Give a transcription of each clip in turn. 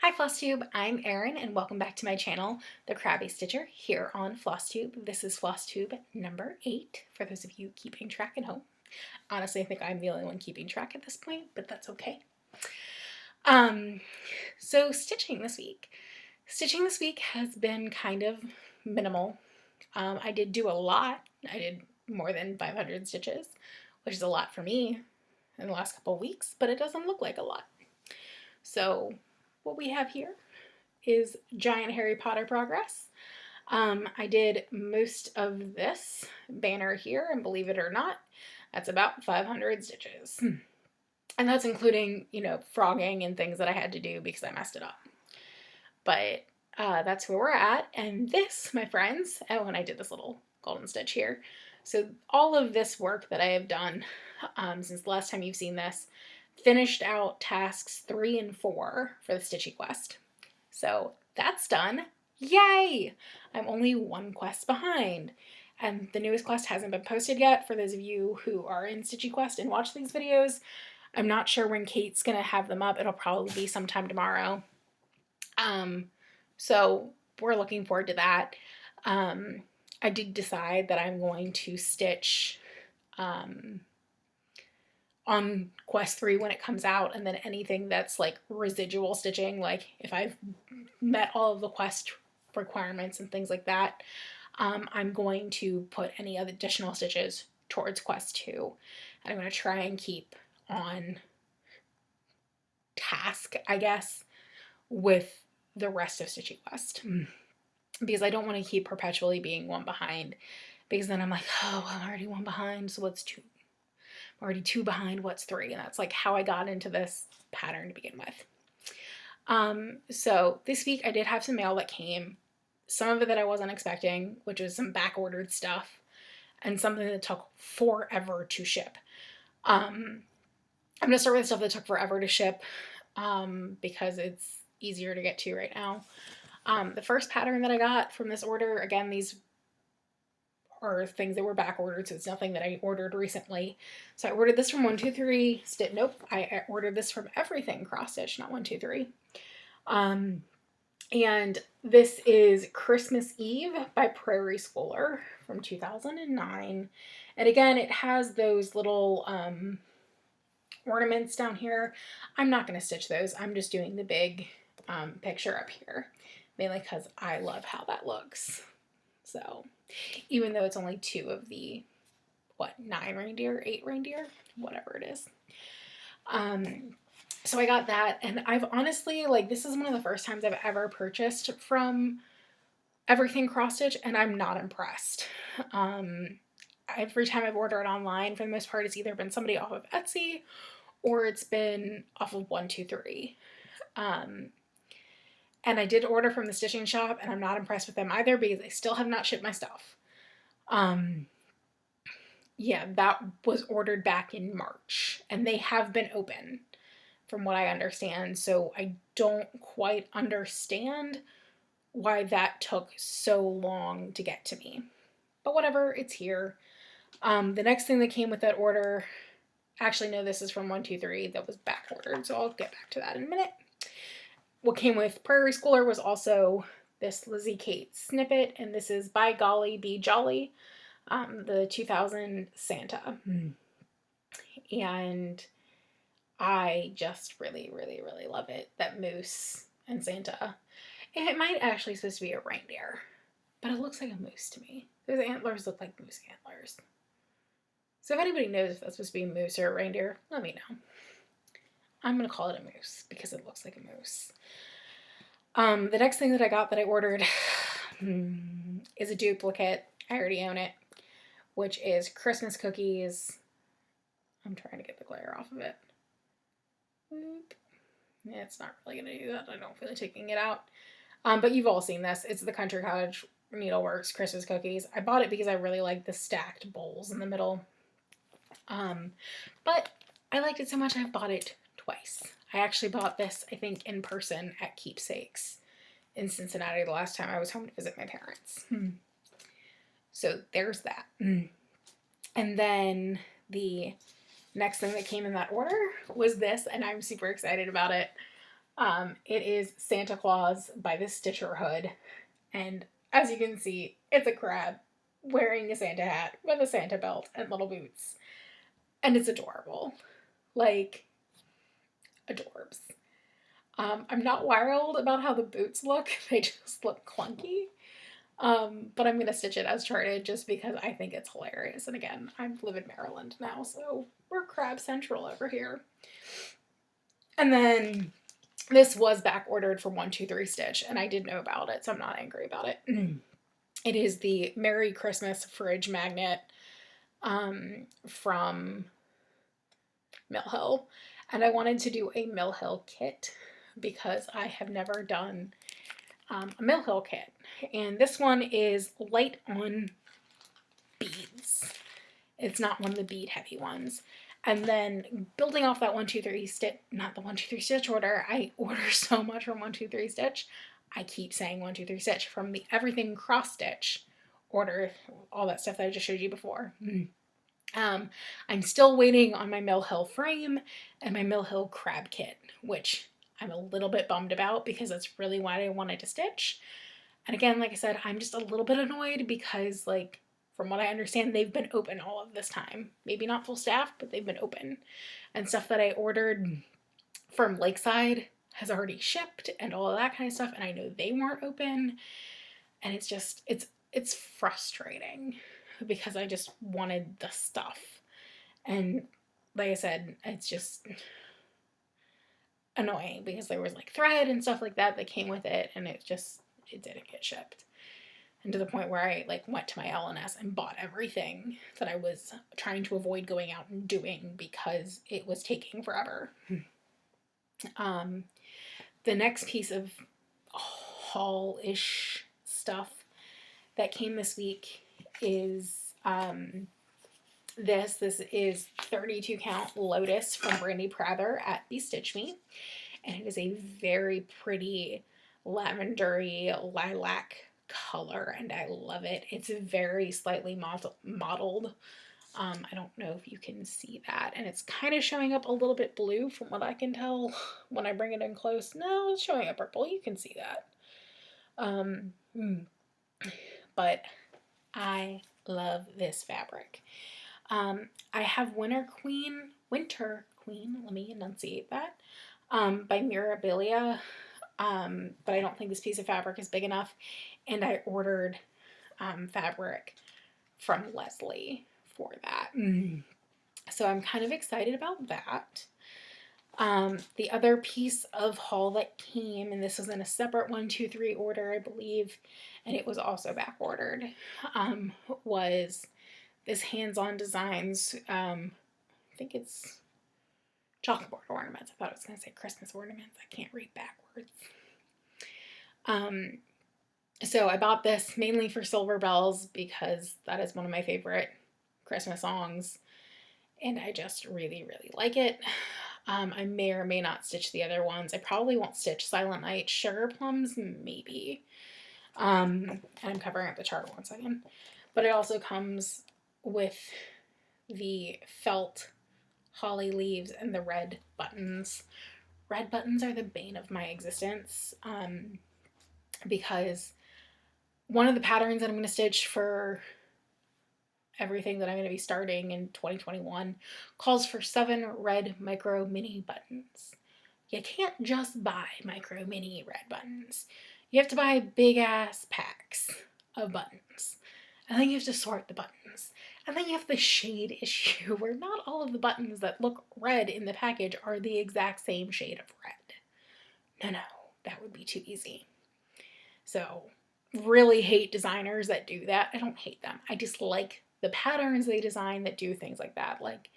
Hi FlossTube, I'm Erin and welcome back to my channel, The Crabby Stitcher, here on FlossTube. This is FlossTube number 8, for those of you keeping track at home. Honestly, I think I'm the only one keeping track at this point, but that's okay. So stitching this week. Stitching this week has been kind of minimal. I did do a lot. I did more than 500 stitches, which is a lot for me in the last couple of weeks, but it doesn't look like a lot. So what we have here is giant Harry Potter progress. I did most of this banner here, and believe it or not, that's about 500 stitches. And that's including, frogging and things that I had to do because I messed it up. But that's where we're at. And this, my friends, and I did this little golden stitch here. So all of this work that I have done since the last time you've seen this, finished out tasks 3 and 4 for the Stitchy quest. So that's done. Yay! I'm only one quest behind. And the newest quest hasn't been posted yet for those of you who are in Stitchy Quest and watch these videos. I'm not sure when Kate's going to have them up. It'll probably be sometime tomorrow. So we're looking forward to that. I did decide that I'm going to stitch on quest 3 when it comes out, and then anything that's like residual stitching, like if I've met all of the quest requirements and things like that, I'm going to put any other additional stitches towards quest 2. And I'm going to try and keep on task, I guess, with the rest of Stitchy Quest, because I don't want to keep perpetually being one behind, because then I'm like, oh, well, I'm already one behind, so what's 2? I'm already 2 behind, what's 3? And that's like how I got into this pattern to begin with. So this week I did have some mail that came, some of it that I wasn't expecting, which was some back-ordered stuff, and something that took forever to ship. I'm going to start with stuff that took forever to ship, because it's easier to get to right now. The first pattern that I got from this order, again, these are things that were back ordered, so it's nothing that I ordered recently. So I ordered this from 123 Stitch. Nope, I ordered this from Everything Cross Stitch, not 123. And this is Christmas Eve by Prairie Schooler from 2009. And again, it has those little ornaments down here. I'm not going to stitch those. I'm just doing the big picture up here, mainly because I love how that looks. So even though it's only 2 of the, 9 reindeer, 8 reindeer, whatever it is. So I got that, and I've honestly, this is one of the first times I've ever purchased from Everything Cross Stitch, and I'm not impressed. Every time I've ordered online, for the most part, it's either been somebody off of Etsy or it's been off of 123. And I did order from the stitching shop, and I'm not impressed with them either because they still have not shipped my stuff. Yeah, that was ordered back in March, and they have been open from what I understand. So I don't quite understand why that took so long to get to me. But whatever, it's here. The next thing that came with that order, actually no, this is from 123 that was back ordered, so I'll get back to that in a minute. What came with Prairie Schooler was also this Lizzie Kate snippet, and this is By Golly Be Jolly, the 2000 Santa. And I just really, really, really love it. That moose and Santa. And it might actually supposed to be a reindeer, but it looks like a moose to me. Those antlers look like moose antlers. So if anybody knows if that's supposed to be a moose or a reindeer, let me know. I'm going to call it a moose because it looks like a moose. The next thing that I got that I ordered is a duplicate. I already own it, which is Christmas cookies. I'm trying to get the glare off of it. Yeah, it's not really going to do that. I don't feel like taking it out. But you've all seen this. It's the Country Cottage Needleworks Christmas cookies. I bought it because I really like the stacked bowls in the middle. But I liked it so much I've bought it twice. I actually bought this, I think, in person at Keepsakes in Cincinnati the last time I was home to visit my parents. So there's that. And then the next thing that came in that order was this, and I'm super excited about it. It is Santa Claus by the Stitcher Hood. And as you can see, it's a crab wearing a Santa hat with a Santa belt and little boots. And it's adorable. Like, adorbs. I'm not wild about how the boots look. They just look clunky. But I'm going to stitch it as charted just because I think it's hilarious. And again, I live in Maryland now, so we're crab central over here. And then this was back ordered from 123 Stitch, and I did know about it, so I'm not angry about it. It is the Merry Christmas fridge magnet from Mill Hill. And I wanted to do a Mill Hill kit because I have never done a Mill Hill kit. And this one is light on beads. It's not one of the bead heavy ones. And then building off that 123 Stitch, not the 123 Stitch order, I order so much from 123 Stitch. I keep saying 123 Stitch from the everything cross stitch order, all that stuff that I just showed you before. I'm still waiting on my Mill Hill frame and my Mill Hill crab kit, which I'm a little bit bummed about because that's really what I wanted to stitch. And again, like I said, I'm just a little bit annoyed because, like, from what I understand, they've been open all of this time. Maybe not full staff, but they've been open. And stuff that I ordered from Lakeside has already shipped and all of that kind of stuff, and I know they weren't open. And it's just, it's frustrating because I just wanted the stuff. And like I said, it's just annoying because there was like thread and stuff like that that came with it, and it didn't get shipped. And to the point where I like went to my L&S and bought everything that I was trying to avoid going out and doing because it was taking forever. The next piece of haul-ish stuff that came this week is this is 32 count Lotus from Brandy Prather at Be Stitch Me. And it is a very pretty lavendery lilac color, and I love it. It's very slightly mottled. I don't know if you can see that, and it's kind of showing up a little bit blue from what I can tell when I bring it in close. No, it's showing up purple. You can see that. But I love this fabric. I have Winter Queen, let me enunciate that, by Mirabilia. But I don't think this piece of fabric is big enough. And I ordered fabric from Leslie for that. So I'm kind of excited about that. The other piece of haul that came, and this was in a separate 123 order, I believe, and it was also back ordered, was this Hands-On Designs, I think it's Chalkboard Ornaments. I thought I was going to say Christmas ornaments. I can't read backwards. So I bought this mainly for Silver Bells because that is one of my favorite Christmas songs, and I just really, really like it. I may or may not stitch the other ones. I probably won't stitch Silent Night. Sugar Plums, maybe. And I'm covering up the chart one second. But it also comes with the felt holly leaves and the red buttons. Red buttons are the bane of my existence, because one of the patterns that I'm going to stitch for everything that I'm going to be starting in 2021 calls for 7 red micro mini buttons. You can't just buy micro mini red buttons. You have to buy big ass packs of buttons. And then you have to sort the buttons. And then you have the shade issue where not all of the buttons that look red in the package are the exact same shade of red. No, that would be too easy. So, really hate designers that do that. I don't hate them. I just like the patterns they design that do things like that. Like,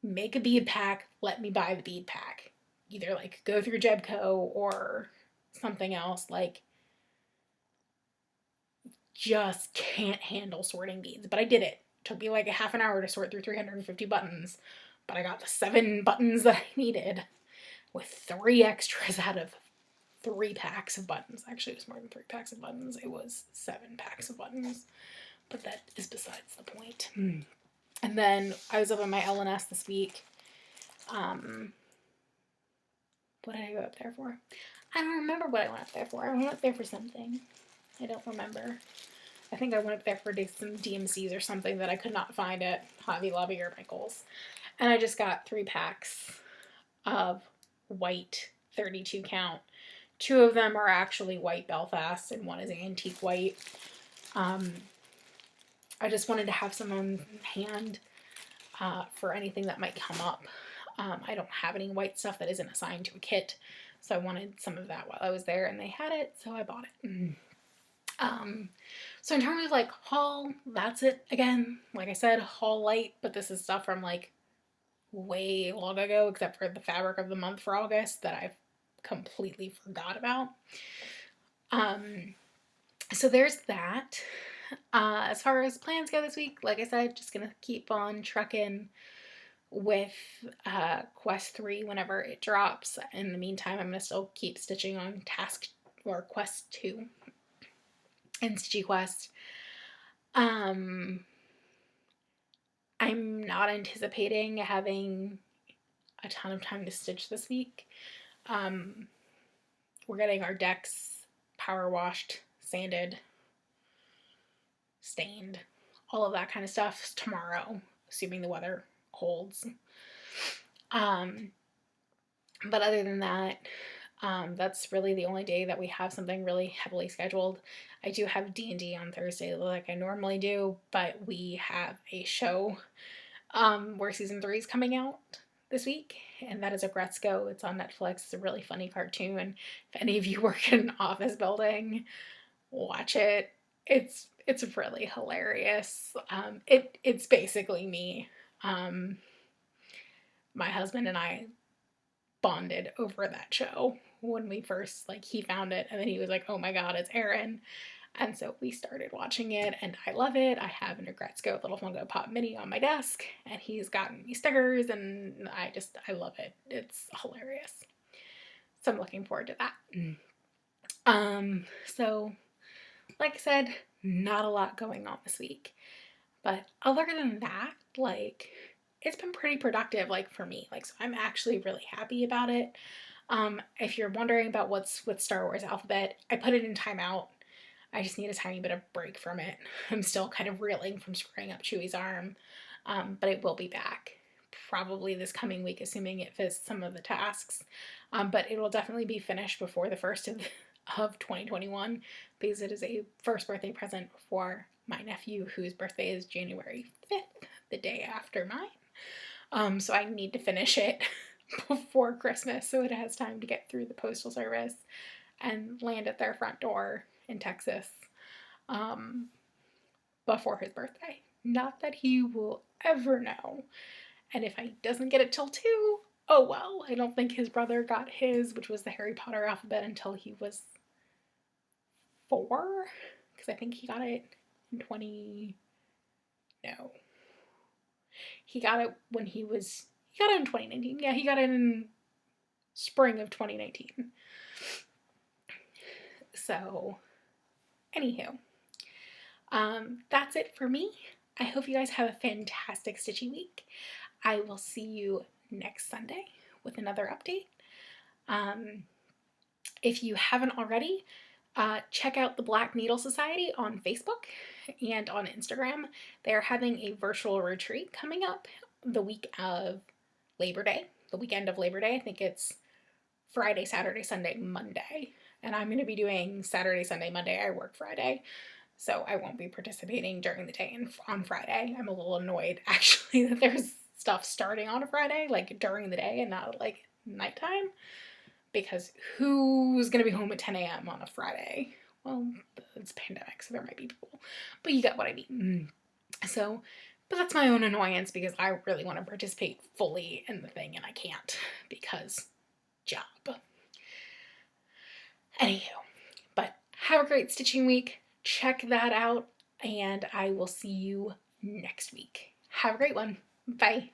make a bead pack, let me buy the bead pack. Either like go through Jebco or something else. Like, just can't handle sorting beads. But I did it. Took me like a half an hour to sort through 350 buttons. But I got the 7 buttons that I needed with 3 extras out of 3 packs of buttons. Actually, it was more than 3 packs of buttons. It was 7 packs of buttons. But that is besides the point. And then I was up on my L&S this week. What did I go up there for? I don't remember what I went up there for. I went up there for something. I don't remember. I think I went up there for some DMCs or something that I could not find at Hobby Lobby or Michael's. And I just got 3 packs of white 32 count. 2 of them are actually white Belfast and 1 is antique white. I just wanted to have some on hand for anything that might come up. I don't have any white stuff that isn't assigned to a kit, so I wanted some of that while I was there, and they had it, so I bought it. So in terms of like haul, that's it again. Like I said, haul light, but this is stuff from like way long ago, except for the fabric of the month for August that I've completely forgot about. So there's that. As far as plans go this week, like I said, just gonna keep on trucking with Quest 3 whenever it drops. In the meantime, I'm gonna still keep stitching on Quest 2 and Stitchy Quest. I'm not anticipating having a ton of time to stitch this week. We're getting our decks power washed, sanded, stained, all of that kind of stuff tomorrow, assuming the weather holds. But other than that, that's really the only day that we have something really heavily scheduled. I do have D&D on Thursday like I normally do, but we have a show where season 3 is coming out this week, and that is a Gretzko. It's on Netflix. It's a really funny cartoon. If any of you work in an office building, watch it. It's really hilarious. It's basically me. My husband and I bonded over that show when we first, like, he found it and then he was like, oh my god, it's Aaron. And so we started watching it, and I love it. I have an Gretzko little Funko Pop mini on my desk, and he's gotten me stickers, and I love it. It's hilarious. So I'm looking forward to that. So like I said, not a lot going on this week. But other than that, like, it's been pretty productive, like, for me. Like, so I'm actually really happy about it. If you're wondering about what's with Star Wars Alphabet, I put it in timeout. I just need a tiny bit of break from it. I'm still kind of reeling from screwing up Chewie's arm, but it will be back probably this coming week, assuming it fits some of the tasks. But it will definitely be finished before the 1st of 2021, because it is a first birthday present for my nephew, whose birthday is January 5th, the day after mine. So I need to finish it before Christmas so it has time to get through the postal service and land at their front door in Texas before his birthday. Not that he will ever know. And if he doesn't get it till 2, oh well. I don't think his brother got his, which was the Harry Potter alphabet, until he was 4, because I think he got it in he got it when he got it in 2019. Yeah, he got it in spring of 2019. So, anywho, that's it for me. I hope you guys have a fantastic stitchy week. I will see you next Sunday with another update. If you haven't already, check out the Black Needle Society on Facebook and on Instagram. They are having a virtual retreat coming up the week of Labor Day, the weekend of Labor Day. I think it's Friday, Saturday, Sunday, Monday. And I'm going to be doing Saturday, Sunday, Monday. I work Friday, so I won't be participating during the day on Friday. I'm a little annoyed, actually, that there's stuff starting on a Friday, like during the day and not like nighttime. Because who's going to be home at 10 a.m. on a Friday? Well, it's a pandemic, so there might be people. But you get what I mean. So, but that's my own annoyance, because I really want to participate fully in the thing, and I can't, because job. Anywho, but have a great stitching week. Check that out, and I will see you next week. Have a great one. Bye.